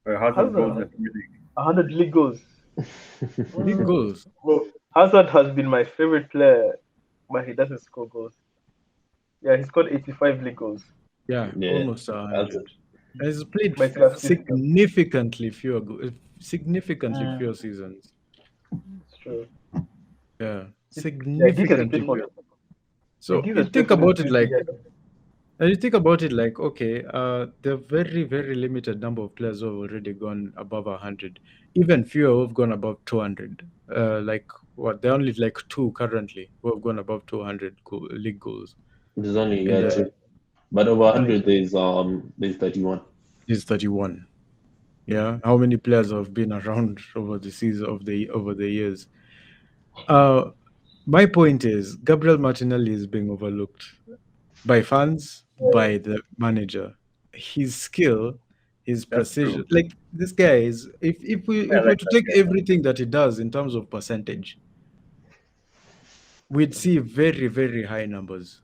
Hazard Hazard. goals in the Premier League. 100 league goals. Big goals. Bro, Hazard has been my favorite player, but he doesn't score goals. Yeah, he scored 85 league goals. Yeah, Yeah, almost 100. He's played But it's last season. significantly fewer seasons. It's true. Yeah, Yeah, significantly fewer. So you think about it like, okay, there are very, very limited number of players who have already gone above 100. Even fewer who have gone above 200. Like what? There are only like 2 currently who have gone above 200 league goals. There's only In the- 2. But over 100, there's 31. He's 31. Yeah. How many players have been around over the season over the years? My point is Gabriel Martinelli is being overlooked by fans, by the manager. His skill, his That's precision. true. Like this guy is if we were like to that take guy. everything that he does in terms of percentage, we'd see very, very high numbers.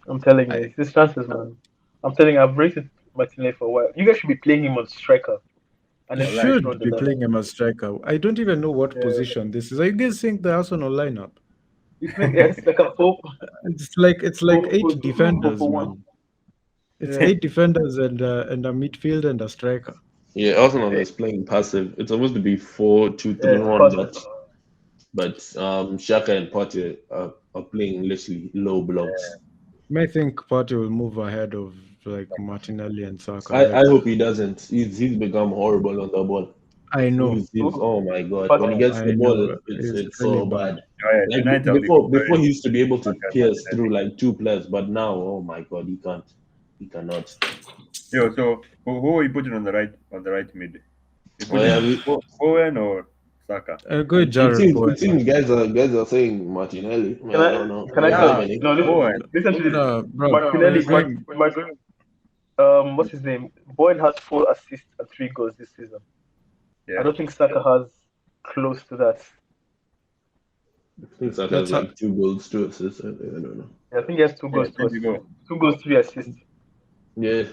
I'm telling you, it's his chances, man. I'm telling you, I've rated Martinelli for a while. You guys should be playing him on striker. And You then should front be of that. playing him as striker. I don't even know what position this is. Are you guys seeing the Arsenal lineup? It's like a hope. It's like Four- 8 four- defenders, 4-4-1. man. It's Yeah. 8 defenders and a midfield and a striker. Yeah, Arsenal is playing passive. It's supposed to be 4-2-3-1, passive. but Xhaka and Partey are playing literally low blocks. I think Partey will move ahead of like Martinelli and Saka. I hope he doesn't. He's become horrible on the ball. I know. Oh my god! But When he gets I the know. ball, it's so really bad. Yeah, Like United before, he used to be able to pierce through like 2 players, but now, oh my god, he can't. He cannot. Yo, so who are you putting on the right mid? You Well, yeah, putting Owen or Saka? Go with Jared Bowen. it seems guys are saying Martinelli. Man, I don't know. Can I Yeah, tell man. you? No, Owen. listen to this. No, bro. Martinelli, Going, what's his name? Bowen has 4 assists and 3 goals this season. I Yeah. don't think Saka has close to that. I think Saka That's has like 2 goals, 2 assists. I don't know. Yeah, I think he has 2 goals, 2 there you assists. go. 2 goals, 3 assists. Yeah.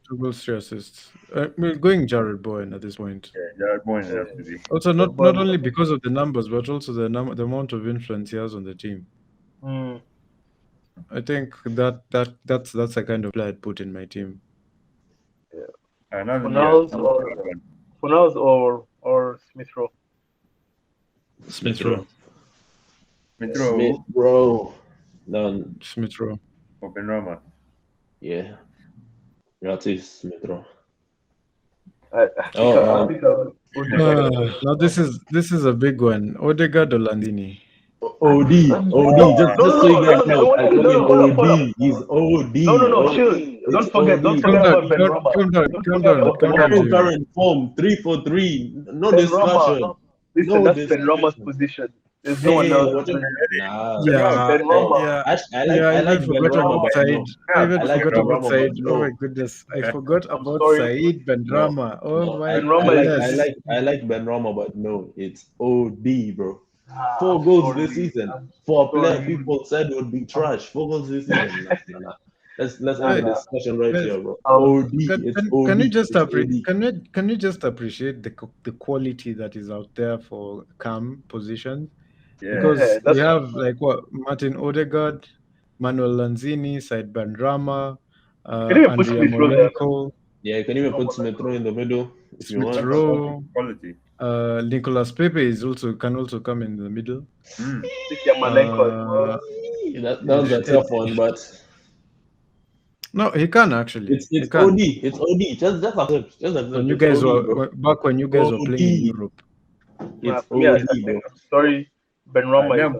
2 goals, 3 assists. We're going Jared Bowen at this point. Yeah, Jared Bowen has to be. Also, not only because of the numbers, but also the amount of influence he has on the team. I think that's the kind of player I'd put in my team. Fornals or Smith Rowe. Smith Rowe. Smith Rowe. None. Smith Rowe. Or Benrahma. Yeah. That is Smith Rowe. Now this is a big one. Odegaard or Lanzini? OD. Just so you guys know, I told him OD. He's OD. No, chill. Don't forget about Benrahma. Current form, 3-4-3. No discussion. Listen, that's Benrahma's position. There's no one else. I like Benrahma. I even forgot about Said. Oh my goodness, I forgot about Said Benrahma. Oh my goodness. I like Benrahma, but no, it's OD, bro. 4 goals this season for a player people said would be trash. 4 goals this season. Nah. Let's have a discussion right here, bro. OD. Can you just appreciate the quality that is out there for cam positions? Yeah. Because we have like Martin Odegaard, Manuel Lanzini, Said Benrahma, Andrea Molenko. Yeah, you can even put Smith Rowe in the middle if you want. Smith Rowe. Quality. Nicolas Pepe can also come in the middle. That's a tough one, but no, he can actually. It's OD. It's OD. Just accept. When you guys were playing in Europe. It's OD, bro. Sorry, Benrahma. I'm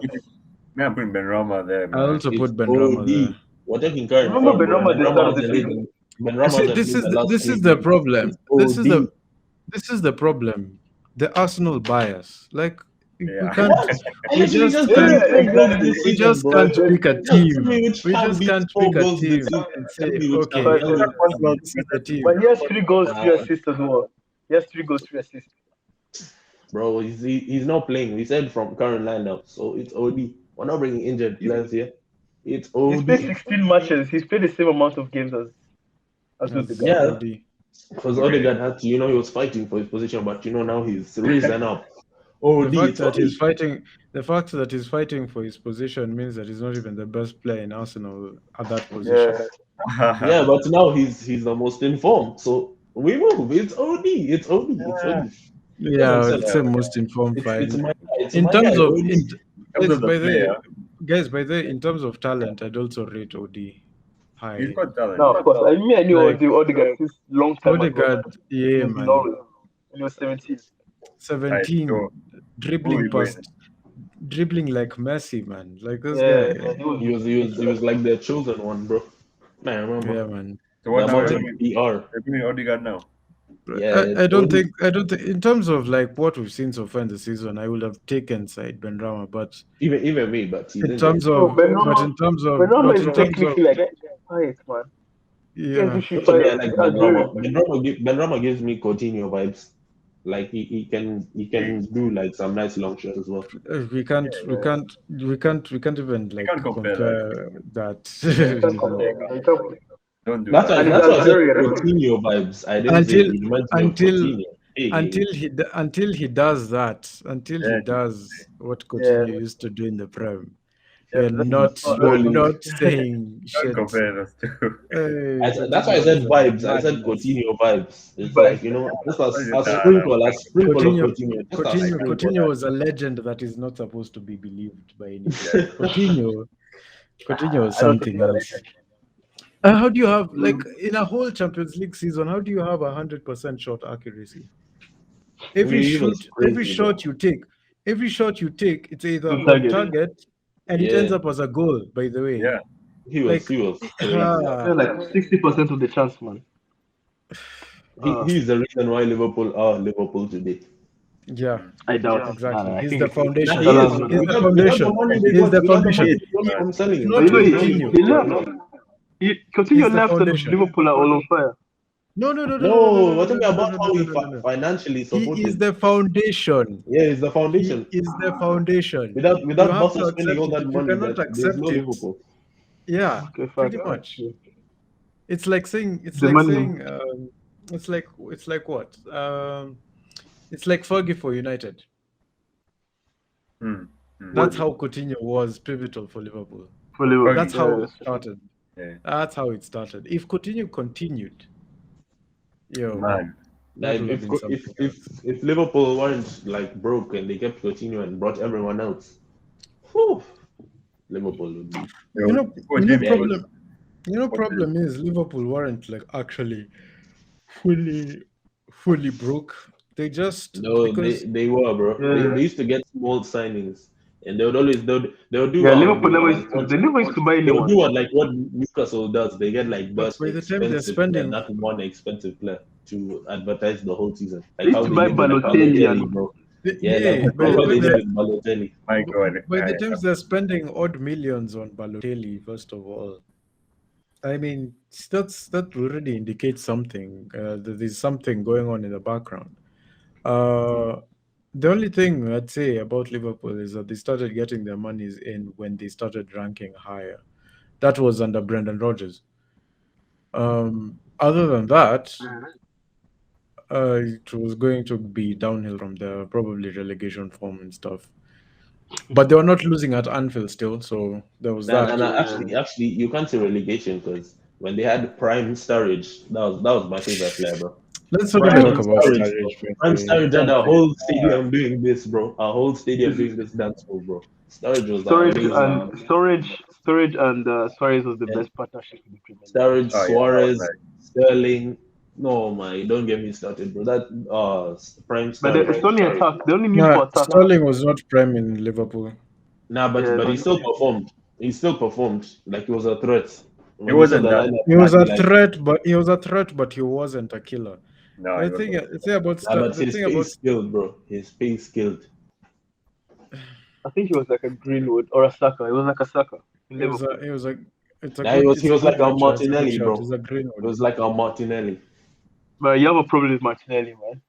putting Benrahma there. Man. I also put Benrahma there. We're taking current form. This is the problem. This is the problem. The Arsenal bias. Like we just can't pick a team. We just can't pick a team and say, okay, this is the team. But he has 3 goals, 3 assists as well. He has 3 goals, 3 assists. Bro, he's not playing. We said from current lineup, so it's OD. We're not bringing injured players here. It's OD. He's played 16 matches. He's played the same amount of games as Odegaard. Yeah. Because Odegaard had to, he was fighting for his position, but now he's risen up. The fact that he's fighting for his position means that he's not even the best player in Arsenal at that position. Yeah, but now he's the most informed. So we move. It's OD. It's OD. Yeah, it's the most informed fight. In terms of talent, I'd also rate OD high. He's got talent. No, of course. I knew Odegaard since long time Odegaard, ago. yeah, man. When he was 17. 17, dribbling like Messi, man. Like this guy. He was like the chosen one, bro. Man, I remember. Yeah, man. So what now? They're PR. giving Odegaard now. Yeah, I don't think in terms of like what we've seen so far in the season, I would have taken Said Benrahma, but even me, but in terms of Benrahma is technically like quiet, man. Yeah. Like Benrahma gives me Coutinho vibes. Like he can do like some nice long shots as well. We can't even like compare that. Don't do that's that. Why I said Coutinho vibes. I didn't until he does that, until he does what Coutinho used to do in the Prem. We're not saying shit. That's why I said vibes. I said Coutinho vibes. It's like, just a sprinkle of Coutinho. Coutinho was a legend that is not supposed to be believed by anyone. Coutinho is something else. How do you have, like, in a whole Champions League season, how do you have 100% shot accuracy? Every He was shoot, every crazy, bro. shot you take, it's either On on target. target, and it ends Yeah. up as a goal. By the way, Yeah. He was crazy. Yeah, like 60% of the chance, man. He's the reason why Liverpool are Liverpool today. yeah, I doubt. exactly. Nah, I He's think the it's foundation. Nah, he is. Salah, He's man. the foundation. Without the money they He's got, the without the foundation. money they got from selling It's him. not But you know, Coutinho. he left. Coutinho He's the left and foundation. Liverpool are all on fire. No, No, we're talking about how he financially He supported. is the foundation. Yeah, it's the He foundation. is the foundation. Without You without have to Barca spending accept all it. that If you money, cannot that there's accept no it, Liverpool. yeah, Okay, pretty fact. much. It's like saying it's The like money. saying it's like what? It's like Fergie for United. Hmm. That's how Coutinho was pivotal for Liverpool. For Liverpool. That's how Yeah, it started. Yeah. That's how it started. If Coutinho continued, Man. Like that would have been something else. if Liverpool weren't like broke and they kept Coutinho and brought everyone else, whew, Liverpool would be. Problem is Liverpool weren't like actually fully broke. They just No, because they were, bro. Yeah. They used to get small signings, and they would always they'll do Yeah, what Liverpool never used to. They never used to buy they would anyone. do what Newcastle does. They get like But those by the time they're expensive player, spending, that one expensive player to advertise the whole season. They Like used how to they buy did with Balotelli and bro. yeah, Yeah, like by how they did the with Balotelli. My God. by the times they're spending odd millions on Balotelli, first of all, I mean that already indicates something. That there's something going on in the background. The only thing I'd say about Liverpool is that they started getting their monies in when they started ranking higher. That was under Brendan Rodgers. Other than that, it was going to be downhill from there, probably relegation form and stuff. But they were not losing at Anfield still, so there was that. Actually, you can't say relegation because when they had Prime Sturridge, that was my favorite player, bro. Let's not even talk about Sturridge, Sturridge. bro. Prime Sturridge had a whole stadium doing this, bro. A whole stadium doing this dance move, bro. Sturridge was amazing. Storage and Suarez was the best partnership in the Premier League. Sturridge, Suarez, Sterling. No, my, don't get me started, bro. That Prime Sturridge. But it's only attack. They only need for attack. Sterling was not prime in Liverpool. Nah, but he still performed. He still performed like he was a threat. He wasn't He was a threat, but he wasn't a killer. No, the thing about but his pace skilled, bro. His pace skilled. I think he was like a Greenwood or a Saka. He was like a Saka. He was like a Martinelli, bro. It was like a Martinelli. But you have a problem with Martinelli, man.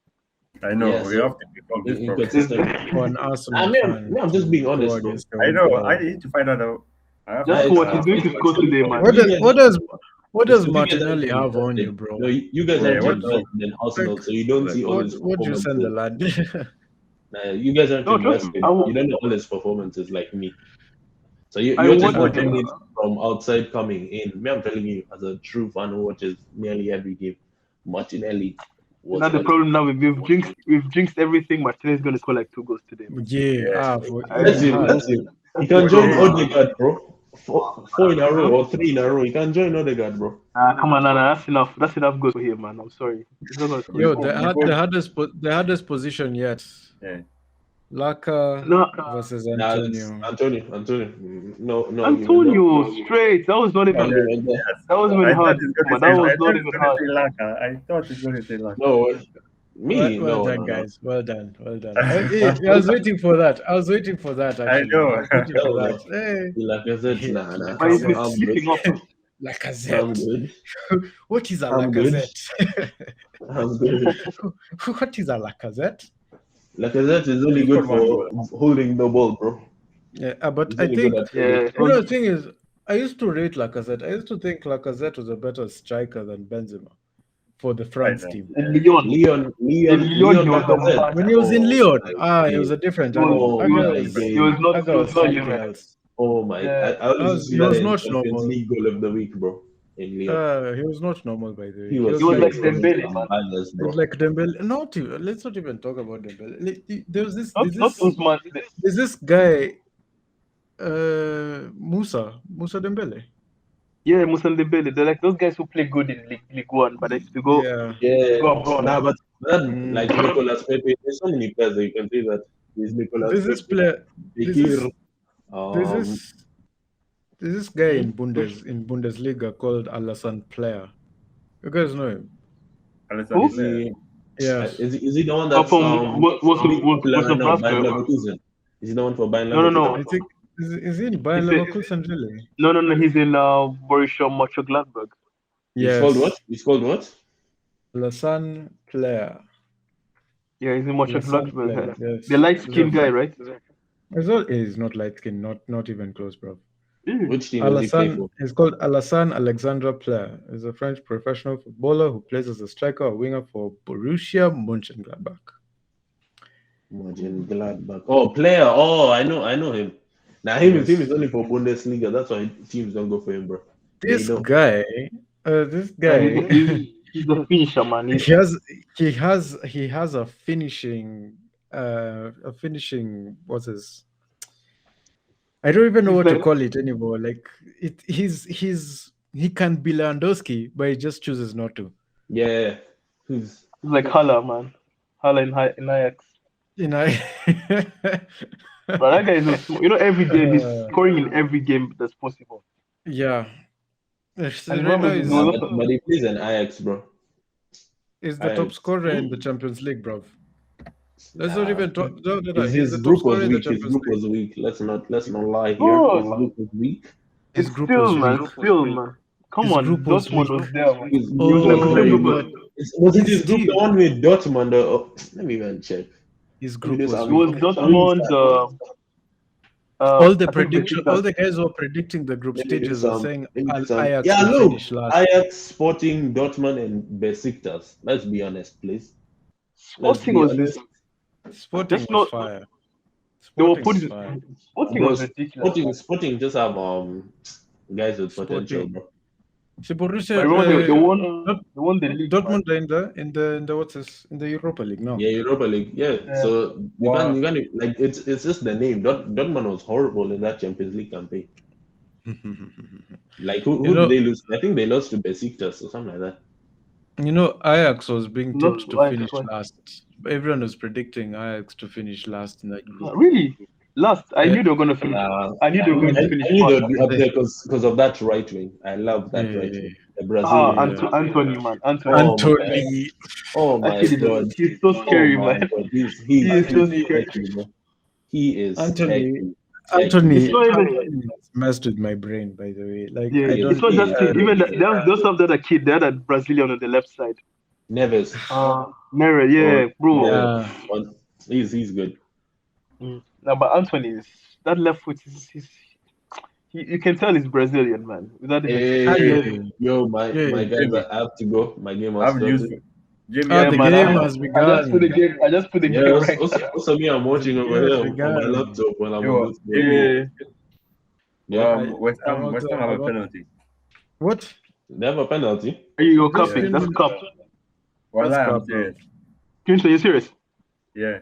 I know. Yes. We have to be inconsistent. For an Arsenal fan, I'm just being honest. I know. I need to find out. Just what he's going to score today, man. What does Martinelli have on you, bro? No, you guys are than Arsenal, so you don't see all his performances. What you send the lad? You guys aren't invested. You don't know all his performances like me. So you're just watching it from outside coming in. Me, I'm telling you, as a true fan who watches nearly every game, Martinelli. Not the problem now. We've jinxed everything. Martinelli's going to score like 2 goals today. Yeah. Let's see. He can join Odegaard, bro. 4 in a row or 3 in a row. He can join Odegaard, bro. Come on, Nana. That's enough. That's enough goals for him, man. I'm sorry. Yo, the hardest position yet. Yeah. Laka versus Antonio. Antonio. No. Antonio straight. That was not even. That was really hard. But that was not even hard. I thought it was going to say Laka. No. Well done, guys. Well done. I was waiting for that. Actually. I know. Lacazette. What is a Lacazette? I'm good. What is a Lacazette? Lacazette is only good for holding the ball, bro. Yeah, but I think the thing is, I used to rate Lacazette. I used to think Lacazette was a better striker than Benzema for the France team. Leon. When he was in Lyon, he was a different animal. He was not else. Oh my! He was not normal. League goal of the week, bro. In Lyon. He was not normal, by the way. He was like Dembele, man. He was like Dembele. Let's not even talk about Dembele. There's this guy, Musa Dembele. Yeah, Musa Dembele. They're like those guys who play good in League One, but they go Yeah. go abroad. Nah, but that, Mm. like Nicolas Pepe, there's so many players that you can say that. There's Nicolas There's this Pepe, player. There's Bekir, this guy in Bundesliga called Alassane Player. You guys know him? Alessandro is Player. he, Yes. is he the one Oh, that's from what's big popular right now, Nebraska? Bayern Leverkusen? Is he the one for Bayern No, no, Leverkusen? no. I think is he in Bayern Leverkusen really? No, he's in Borussia Mönchengladbach. He's called what? He's called what? Alassane Player. Yeah, he's in Alassane Player. Mönchengladbach. Yes. The light-skinned guy, right? He's not light skin, not even close, bro. Which team does he play Alassane for? is called Alassane Alexandre Player. He's a French professional footballer who plays as a striker or winger for Borussia Mönchengladbach. Mönchengladbach. Oh, Player. Oh, I know him. Now him is only for Bundesliga. That's why teams don't go for him, bro. This don't. guy, He's the finisher, man. he has a finishing what's his, I don't even know what to call it anymore. Like he can be Lewandowski, but he just chooses not to. Yeah. He's like Haller, man. Haller in Ajax. But that guy is, every game he's scoring in every game that's possible. Yeah. But he plays in Ajax, bro. Is the top scorer in the Champions League, bro. Let's not even talk. His group was weak. His group was weak. Let's not lie here. Oh, his group was weak. His group was weak. Still, man. Come on, Dortmund was there, man. Was it his group the one with Dortmund? Let me even check. His group was Dortmund. All the guys who were predicting the group stages were saying Ajax will finish last. Ajax, Sporting, Dortmund, and Besiktas. Let's be honest, please. Sporting was this. Sporting was fire. Sporting was ridiculous. Sporting just have guys with potential, bro. Borussia, they won the league. Dortmund in the Europa League now. Yeah, Europa League. Yeah. So you can't like it's just the name. Dortmund was horrible in that Champions League campaign. Like who did they lose? I think they lost to Besiktas or something like that. Ajax was being tipped to finish last. Everyone was predicting Ajax to finish last in that group. Really? Last? I knew they were going to finish. I knew they were going to finish. I knew they would be up there because of that right wing. I love that right wing. The Brazilian. Anthony, man. Anthony. Oh my God. He's so scary, man. He is so scary. He is Anthony messed with my brain, by the way. Like, it's not just him. Even those of the other kid, the other Brazilian on the left side. Neves. Neves, bro. Yeah. He's good. No, but Anthony, that left foot you can tell he's Brazilian, man. Yo, my guys, I have to go. My game has started. The game has begun. I just put the game right. Also, me, I'm watching over here on my laptop when I'm on this game. West Ham have a penalty. What? They have a penalty? You're cupping. That's cup. Well, I'm serious. Kinsey, you serious? Yeah.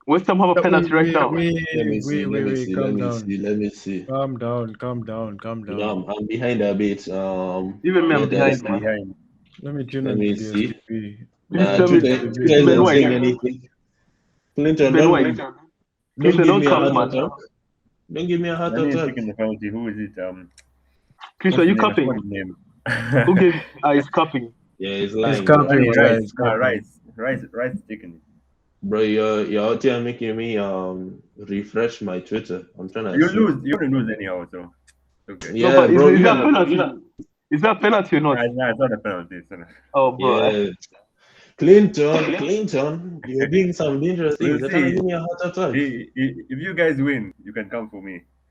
West Ham have a penalty right now. Let me see. Calm down. I'm behind a bit. Even me, I'm behind. Let me tune Let in. me see. Ben White. Anything. Clinton, don't give me a heart attack. Taking the penalty. Who is it? Chris, are you cupping? Who gave? He's cupping. Yeah, he's lying. He's cupping. Rice taking it. Bro, you're out here making me refresh my Twitter. I'm trying to. You're gonna lose anyhow, so. Okay. Yeah, no, bro. Is that penalty? Is that penalty or not? No, it's not a penalty. Oh, bro. Yeah. Clinton, you're doing some dangerous things. You're trying to give me a heart attack. If you guys win, you can come for me.